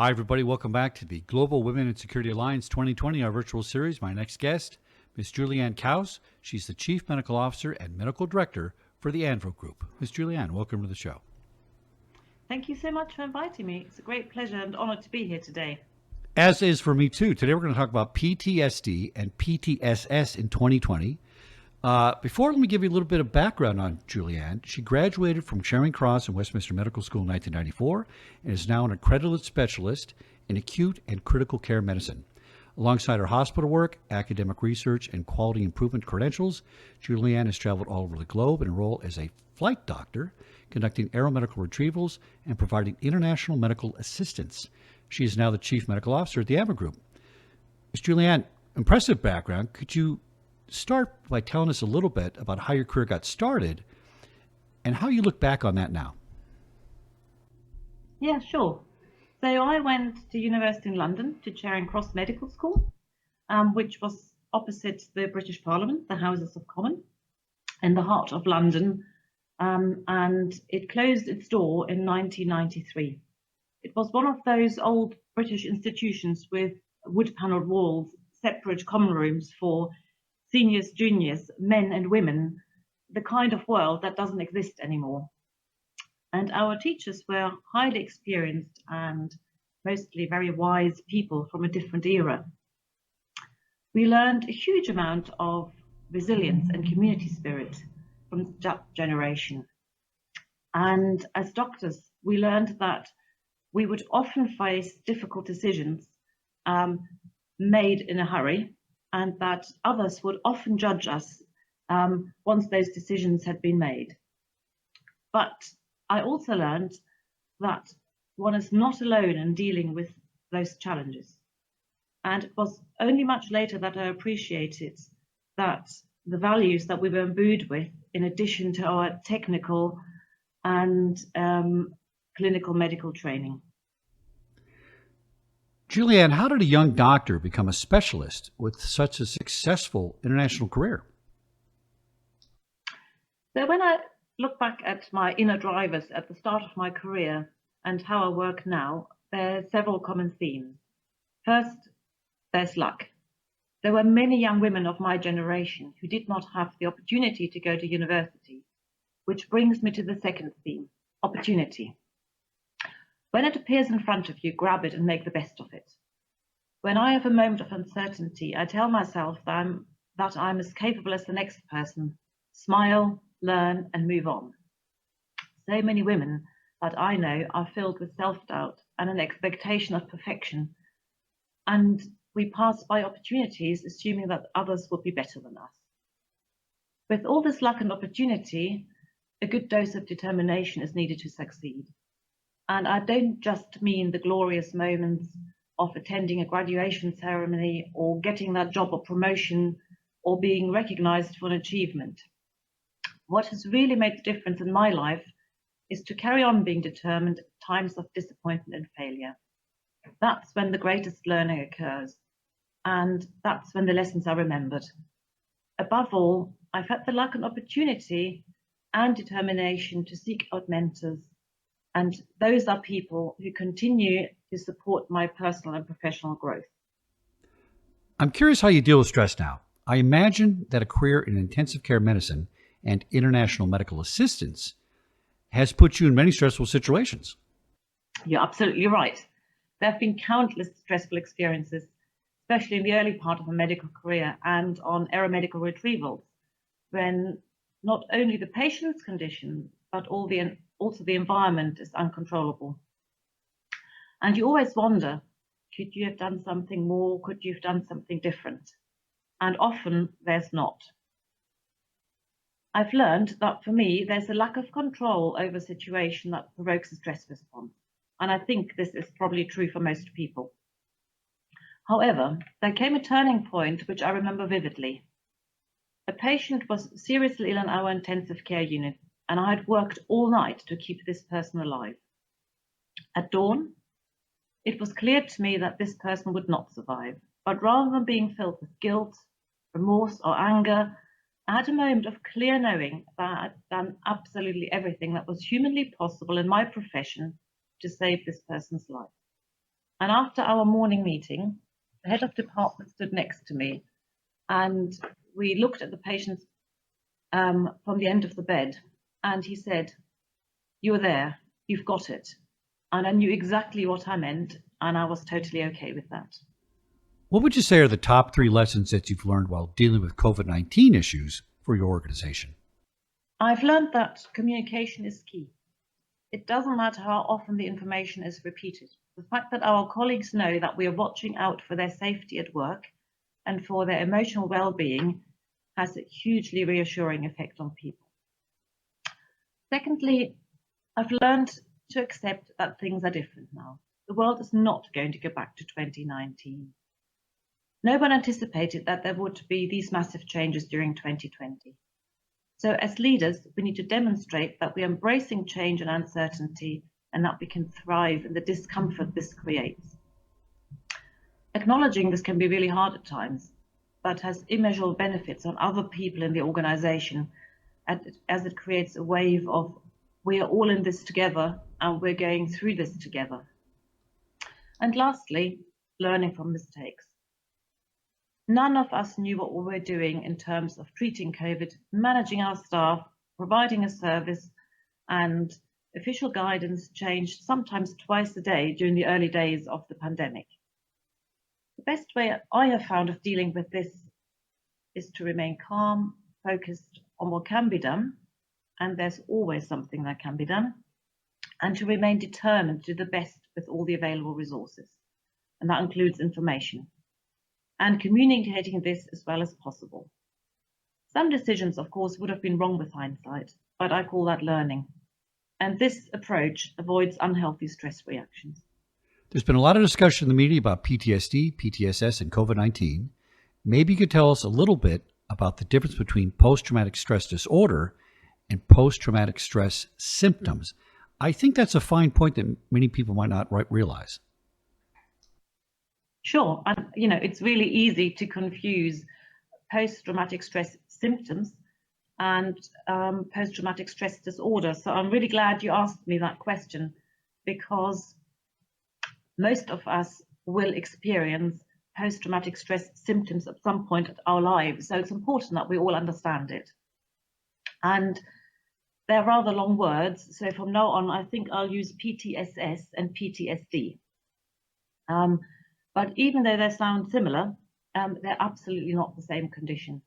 Hi, everybody. Welcome back to the Global Women in Security Alliance 2020, our virtual series. My next guest, Ms. Juliane Kause. She's the Chief Medical Officer and Medical Director for the Anvil Group. Ms. Juliane, welcome to the show. Thank you so much for inviting me. It's a great pleasure and honor to be here today. As is for me, too. Today, we're going to talk about PTSD and PTSS in 2020. Before, let me give you a little bit of background on Juliane. She graduated from Charing Cross and Westminster Medical School in 1994 and is now an accredited specialist in acute and critical care medicine. Alongside her hospital work, academic research, and quality improvement credentials, Juliane has traveled all over the globe and enrolled as a flight doctor, conducting aeromedical retrievals and providing international medical assistance. She is now the Chief Medical Officer at the Anvil Group. Ms. Juliane, impressive background. Could you start by telling us a little bit about how your career got started and how you look back on that now? Yeah, sure. So I went to university in London, to Charing Cross Medical School, which was opposite the British Parliament, the Houses of Commons, in the heart of London, and it closed its door in 1993. It was one of those old British institutions with wood-panelled walls, separate common rooms for seniors, juniors, men and women, the kind of world that doesn't exist anymore. And our teachers were highly experienced and mostly very wise people from a different era. We learned a huge amount of resilience and community spirit from that generation. And as doctors, we learned that we would often face difficult decisions made in a hurry, and that others would often judge us once those decisions had been made. But I also learned that one is not alone in dealing with those challenges. And it was only much later that I appreciated that the values that we were imbued with, in addition to our technical and clinical medical training. Juliane, how did a young doctor become a specialist with such a successful international career? So when I look back at my inner drivers at the start of my career and how I work now, there are several common themes. First, there's luck. There were many young women of my generation who did not have the opportunity to go to university, which brings me to the second theme, opportunity. When it appears in front of you, grab it and make the best of it. When I have a moment of uncertainty, I tell myself that I'm as capable as the next person. Smile, learn, and move on. So many women that I know are filled with self-doubt and an expectation of perfection. And we pass by opportunities assuming that others will be better than us. With all this luck and opportunity, a good dose of determination is needed to succeed. And I don't just mean the glorious moments of attending a graduation ceremony or getting that job or promotion or being recognized for an achievement. What has really made the difference in my life is to carry on being determined at times of disappointment and failure. That's when the greatest learning occurs, and that's when the lessons are remembered. Above all, I've had the luck and opportunity and determination to seek out mentors, and those are people who continue to support my personal and professional growth. I'm curious how you deal with stress now. I imagine that a career in intensive care medicine and international medical assistance has put you in many stressful situations. You're absolutely right. There have been countless stressful experiences, especially in the early part of a medical career and on aeromedical retrievals, when not only the patient's condition, but also the environment is uncontrollable. And you always wonder, could you have done something more? Could you have done something different? And often there's not. I've learned that for me, there's a lack of control over a situation that provokes a stress response. And I think this is probably true for most people. However, there came a turning point which I remember vividly. A patient was seriously ill in our intensive care unit, and I had worked all night to keep this person alive. At dawn, it was clear to me that this person would not survive, but rather than being filled with guilt, remorse, or anger, I had a moment of clear knowing that I'd done absolutely everything that was humanly possible in my profession to save this person's life. And after our morning meeting, the head of department stood next to me, and we looked at the patient from the end of the bed, and he said, "You're there, you've got it." And I knew exactly what I meant, and I was totally okay with that. What would you say are the top 3 lessons that you've learned while dealing with COVID-19 issues for your organization? I've learned that communication is key. It doesn't matter how often the information is repeated. The fact that our colleagues know that we are watching out for their safety at work and for their emotional well-being has a hugely reassuring effect on people. Secondly, I've learned to accept that things are different now. The world is not going to go back to 2019. No one anticipated that there would be these massive changes during 2020. So as leaders, we need to demonstrate that we are embracing change and uncertainty and that we can thrive in the discomfort this creates. Acknowledging this can be really hard at times, but has immeasurable benefits on other people in the organization as it creates a wave of we are all in this together and we're going through this together. And lastly, learning from mistakes. None of us knew what we were doing in terms of treating COVID, managing our staff, providing a service, and official guidance changed sometimes twice a day during the early days of the pandemic. The best way I have found of dealing with this is to remain calm, focused on what can be done, and there's always something that can be done, and to remain determined to do the best with all the available resources, and that includes information, and communicating this as well as possible. Some decisions, of course, would have been wrong with hindsight, but I call that learning. And this approach avoids unhealthy stress reactions. There's been a lot of discussion in the media about PTSD, PTSS, and COVID-19. Maybe you could tell us a little bit about the difference between post-traumatic stress disorder and post-traumatic stress symptoms. I think that's a fine point that many people might not realize. Sure, and it's really easy to confuse post-traumatic stress symptoms and post-traumatic stress disorder. So I'm really glad you asked me that question, because most of us will experience post-traumatic stress symptoms at some point in our lives. So it's important that we all understand it. And they're rather long words. So from now on, I think I'll use PTSS and PTSD. But even though they sound similar, they're absolutely not the same condition.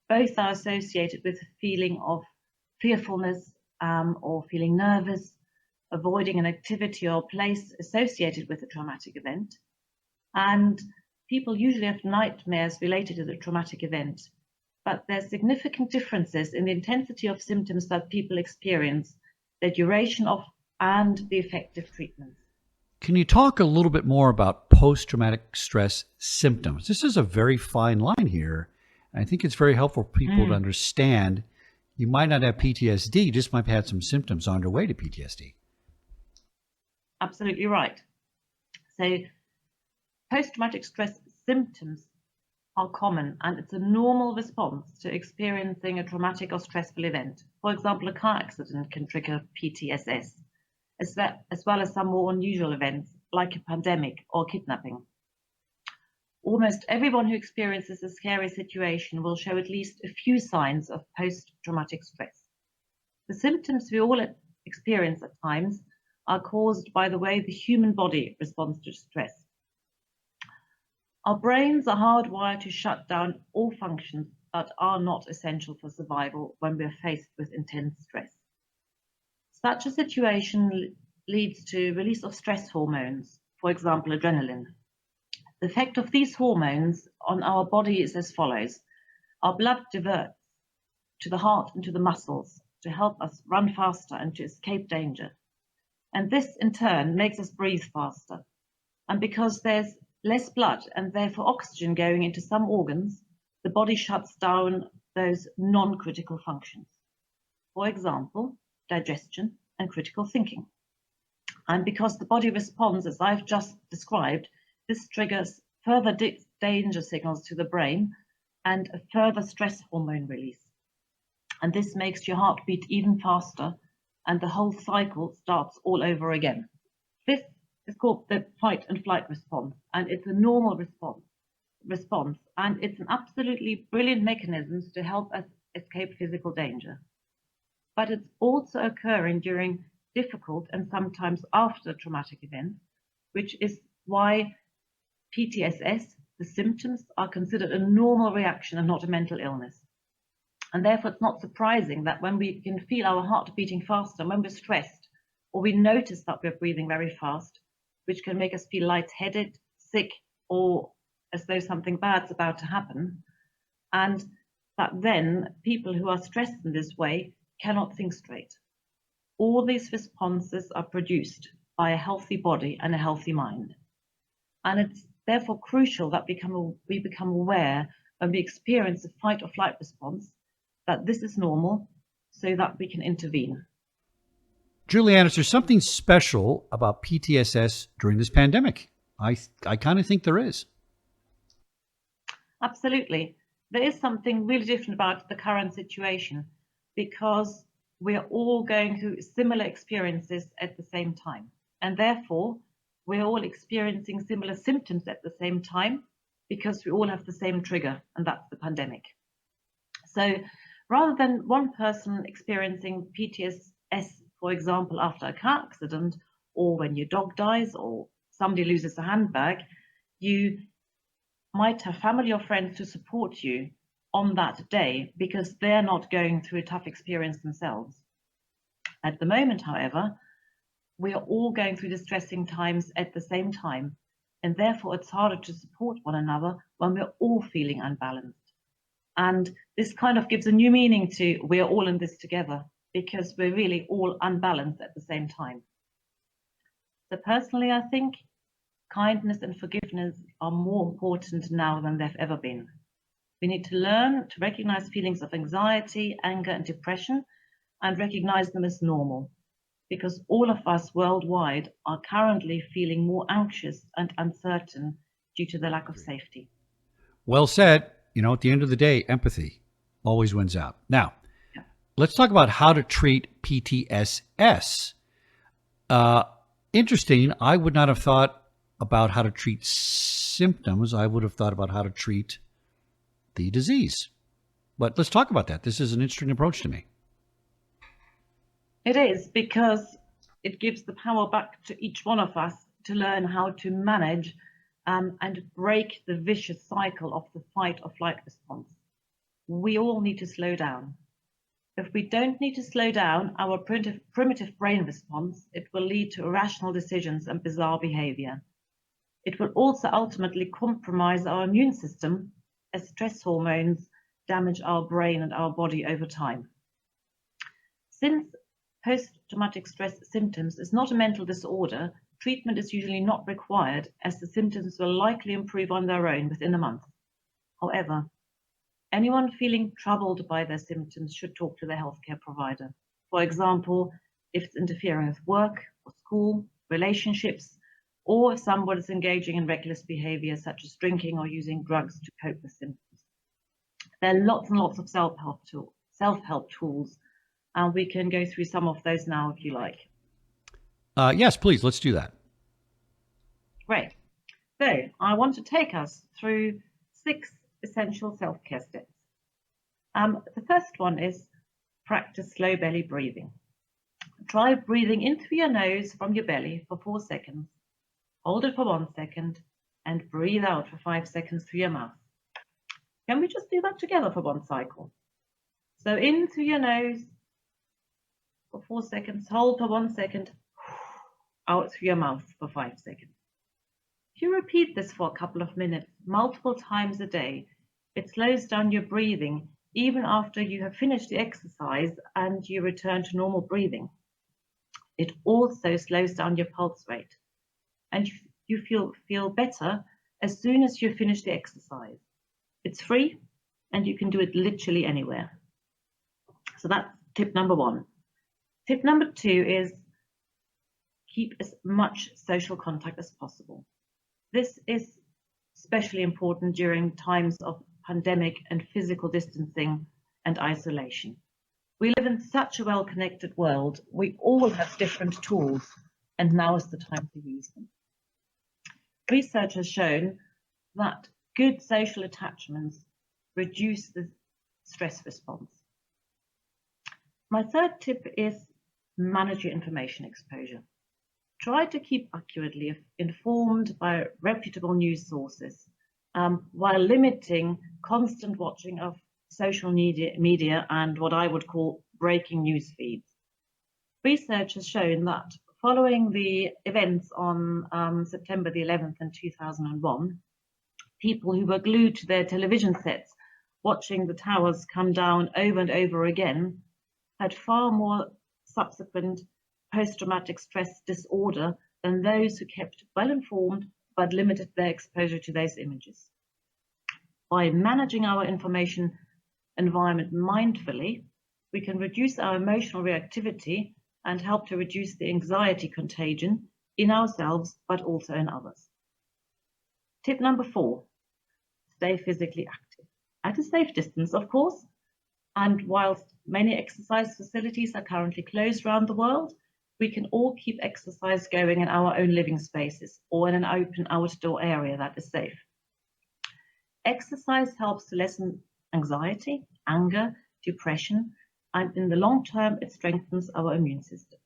Both are associated with a feeling of fearfulness or feeling nervous, avoiding an activity or place associated with a traumatic event. And people usually have nightmares related to the traumatic event. But there's significant differences in the intensity of symptoms that people experience, the duration of, and the effective treatments. Can you talk a little bit more about post-traumatic stress symptoms? This is a very fine line here. And I think it's very helpful for people to understand you might not have PTSD, you just might have had some symptoms on your way to PTSD. Absolutely right. So post-traumatic stress symptoms are common, and it's a normal response to experiencing a traumatic or stressful event. For example, a car accident can trigger PTSS, as well as some more unusual events like a pandemic or kidnapping. Almost everyone who experiences a scary situation will show at least a few signs of post-traumatic stress. The symptoms we all experience at times are caused by the way the human body responds to stress. Our brains are hardwired to shut down all functions that are not essential for survival when we are faced with intense stress. Such a situation leads to release of stress hormones, for example, adrenaline. The effect of these hormones on our body is as follows. Our blood diverts to the heart and to the muscles to help us run faster and to escape danger. And this in turn makes us breathe faster. And because there's less blood and therefore oxygen going into some organs, the body shuts down those non-critical functions. For example, digestion and critical thinking. And because the body responds as I've just described, this triggers further danger signals to the brain and a further stress hormone release. And this makes your heart beat even faster, and the whole cycle starts all over again. This It's called the fight and flight response, and it's a normal response, and it's an absolutely brilliant mechanism to help us escape physical danger. But it's also occurring during difficult and sometimes after traumatic events, which is why PTSS, the symptoms, are considered a normal reaction and not a mental illness. And therefore, it's not surprising that when we can feel our heart beating faster, when we're stressed, or we notice that we're breathing very fast, which can make us feel lightheaded, sick, or as though something bad's about to happen, and that then people who are stressed in this way cannot think straight. All these responses are produced by a healthy body and a healthy mind. And it's therefore crucial that we become aware when we experience a fight or flight response that this is normal so that we can intervene. Juliane, is there something special about PTSS during this pandemic? I kind of think there is. Absolutely. There is something really different about the current situation because we're all going through similar experiences at the same time. And therefore, we're all experiencing similar symptoms at the same time because we all have the same trigger, and that's the pandemic. So rather than one person experiencing PTSS, for example, after a car accident, or when your dog dies, or somebody loses a handbag, you might have family or friends to support you on that day because they're not going through a tough experience themselves. At the moment, however, we are all going through distressing times at the same time, and therefore it's harder to support one another when we're all feeling unbalanced. And this kind of gives a new meaning to we're all in this together because we're really all unbalanced at the same time. So personally, I think kindness and forgiveness are more important now than they've ever been. We need to learn to recognize feelings of anxiety, anger, and depression and recognize them as normal, because all of us worldwide are currently feeling more anxious and uncertain due to the lack of safety. Well said. You know, at the end of the day, empathy always wins out. Now, Yeah. let's talk about how to treat PTSS. Interesting. I would not have thought about how to treat symptoms. I would have thought about how to treat the disease. But let's talk about that. This is an interesting approach to me. It is, because it gives the power back to each one of us to learn how to manage and break the vicious cycle of the fight or flight response. We all need to slow down. If we don't need to slow down our primitive brain response, it will lead to irrational decisions and bizarre behavior. It will also ultimately compromise our immune system as stress hormones damage our brain and our body over time. Since post-traumatic stress symptoms is not a mental disorder, treatment is usually not required, as the symptoms will likely improve on their own within a month. However, anyone feeling troubled by their symptoms should talk to their healthcare provider. For example, if it's interfering with work or school, relationships, or if someone is engaging in reckless behavior such as drinking or using drugs to cope with symptoms. There are lots and lots of self-help tools, and we can go through some of those now if you like. Yes, please, let's do that. Great. So I want to take us through 6 essential self-care steps. The first one is practice slow belly breathing. Try breathing in through your nose from your belly for 4 seconds. Hold it for 1 second and breathe out for 5 seconds through your mouth. Can we just do that together for 1 cycle? So in through your nose for 4 seconds, hold for 1 second, out through your mouth for 5 seconds. If you repeat this for a couple of minutes, multiple times a day, it slows down your breathing even after you have finished the exercise and you return to normal breathing. It also slows down your pulse rate, and you feel better as soon as you finish the exercise. It's free and you can do it literally anywhere. So that's tip number 1. Tip number 2 is keep as much social contact as possible. This is especially important during times of pandemic and physical distancing and isolation. We live in such a well-connected world. We all have different tools, and now is the time to use them. Research has shown that good social attachments reduce the stress response. My third tip is manage your information exposure. Try to keep accurately informed by reputable news sources while limiting constant watching of social media and what I would call breaking news feeds. Research has shown that following the events on September the 11th in 2001, people who were glued to their television sets watching the towers come down over and over again had far more subsequent post-traumatic stress disorder than those who kept well informed but limited their exposure to those images. By managing our information environment mindfully, we can reduce our emotional reactivity and help to reduce the anxiety contagion in ourselves but also in others. Tip number 4, stay physically active. At a safe distance, of course, and whilst many exercise facilities are currently closed around the world, we can all keep exercise going in our own living spaces or in an open outdoor area that is safe. Exercise helps to lessen anxiety, anger, depression, and in the long term, it strengthens our immune system.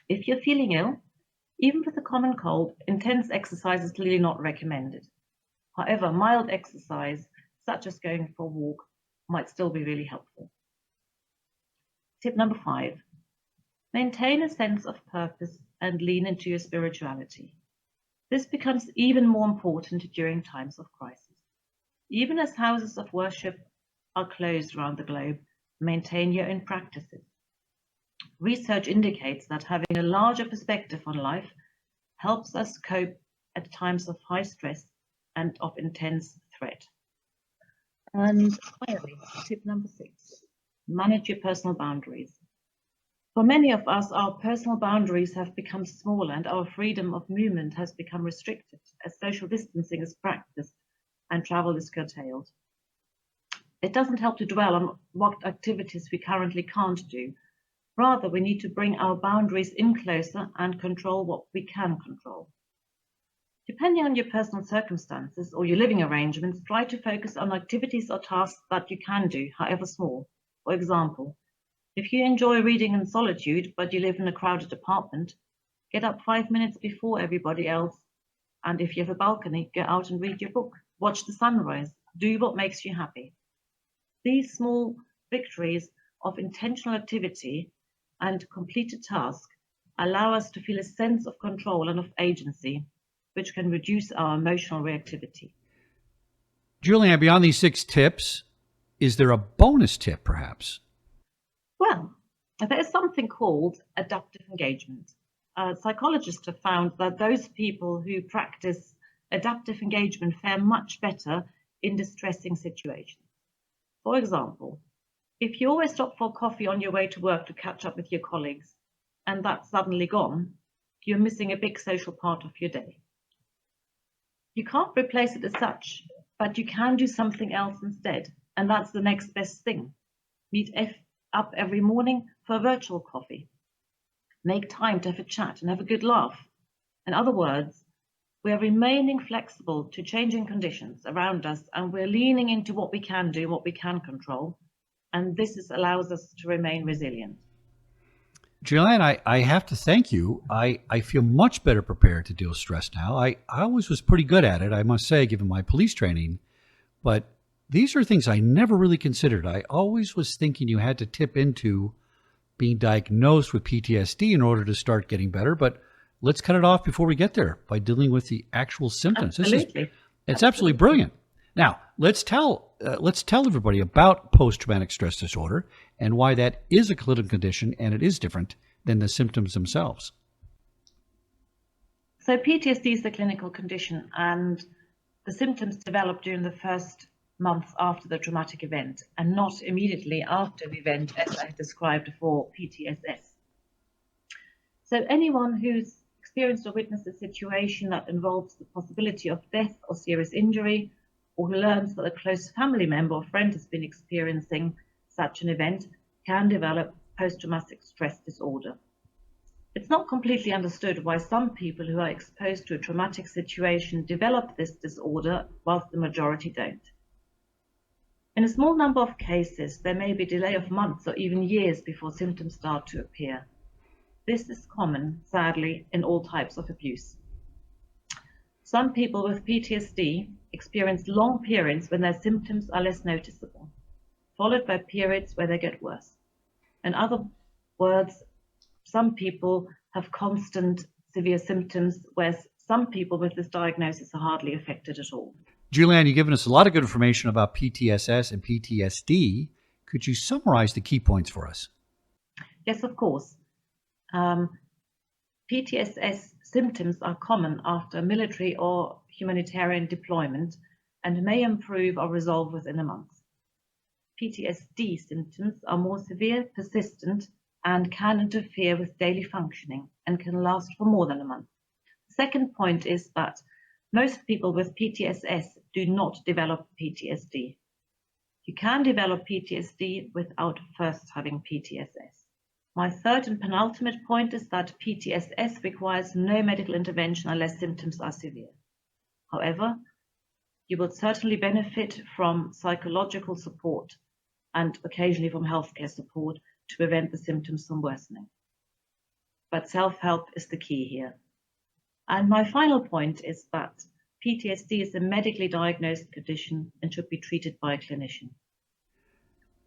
If you're feeling ill, even with a common cold, intense exercise is clearly not recommended. However, mild exercise, such as going for a walk, might still be really helpful. Tip number 5, maintain a sense of purpose and lean into your spirituality. This becomes even more important during times of crisis. Even as houses of worship are closed around the globe, maintain your own practices. Research indicates that having a larger perspective on life helps us cope at times of high stress and of intense threat. And finally, tip number 6, manage your personal boundaries. For many of us, our personal boundaries have become smaller and our freedom of movement has become restricted as social distancing is practiced and travel is curtailed. It doesn't help to dwell on what activities we currently can't do. Rather, we need to bring our boundaries in closer and control what we can control. Depending on your personal circumstances or your living arrangements, try to focus on activities or tasks that you can do, however small. For example, if you enjoy reading in solitude, but you live in a crowded apartment, get up 5 minutes before everybody else. And if you have a balcony, go out and read your book. Watch the sunrise. Do what makes you happy. These small victories of intentional activity and completed task allow us to feel a sense of control and of agency, which can reduce our emotional reactivity. Juliane, beyond these 6 tips, is there a bonus tip perhaps? Well, there is something called adaptive engagement. Psychologists have found that those people who practice adaptive engagement fare much better in distressing situations. For example, if you always stop for coffee on your way to work to catch up with your colleagues, and that's suddenly gone, you're missing a big social part of your day. You can't replace it as such, but you can do something else instead, and that's the next best thing. Meet up every morning for a virtual coffee. Make time to have a chat and have a good laugh. In other words, we are remaining flexible to changing conditions around us, and we're leaning into what we can do, what we can control, and this allows us to remain resilient. Juliane, I have to thank you. I feel much better prepared to deal with stress now. I always was pretty good at it, I must say, given my police training, but these are things I never really considered. I always was thinking you had to tip into being diagnosed with PTSD in order to start getting better, but let's cut it off before we get there by dealing with the actual symptoms. Absolutely. It's absolutely brilliant. Now, let's tell everybody about post-traumatic stress disorder and why that is a clinical condition and it is different than the symptoms themselves. So PTSD is the clinical condition, and the symptoms develop during the first months after the traumatic event and not immediately after the event, as I described for PTSS. So anyone who's experienced or witnessed a situation that involves the possibility of death or serious injury, or who learns that a close family member or friend has been experiencing such an event, can develop post-traumatic stress disorder. It's not completely understood why some people who are exposed to a traumatic situation develop this disorder whilst the majority don't. In a small number of cases, there may be a delay of months or even years before symptoms start to appear. This is common, sadly, in all types of abuse. Some people with PTSD experience long periods when their symptoms are less noticeable, followed by periods where they get worse. In other words, some people have constant severe symptoms, whereas some people with this diagnosis are hardly affected at all. Juliane, you've given us a lot of good information about PTSS and PTSD. Could you summarize the key points for us? Yes, of course. PTSS symptoms are common after military or humanitarian deployment and may improve or resolve within a month. PTSD symptoms are more severe, persistent, and can interfere with daily functioning and can last for more than a month. The second point is that most people with PTSS do not develop PTSD. You can develop PTSD without first having PTSS. My third and penultimate point is that PTSS requires no medical intervention unless symptoms are severe. However, you will certainly benefit from psychological support and occasionally from healthcare support to prevent the symptoms from worsening. But self-help is the key here. And my final point is that PTSD is a medically diagnosed condition and should be treated by a clinician.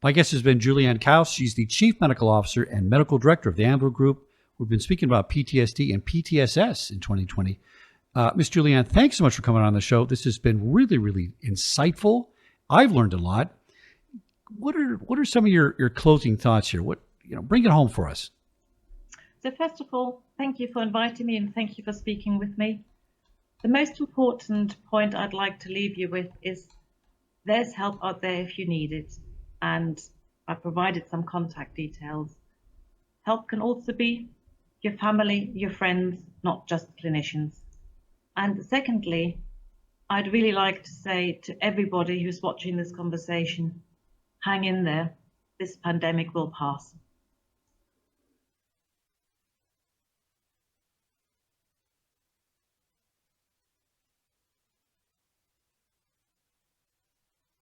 My guest has been Juliane Kause. She's the Chief Medical Officer and Medical Director of the Ambler Group. We've been speaking about PTSD and PTSS in 2020. Ms. Juliane, thanks so much for coming on the show. This has been really, really insightful. I've learned a lot. What are some of your closing thoughts here? Bring it home for us. So first of all, thank you for inviting me and thank you for speaking with me. The most important point I'd like to leave you with is there's help out there if you need it, and I provided some contact details. Help can also be your family, your friends, not just clinicians. And secondly, I'd really like to say to everybody who's watching this conversation, hang in there. This pandemic will pass.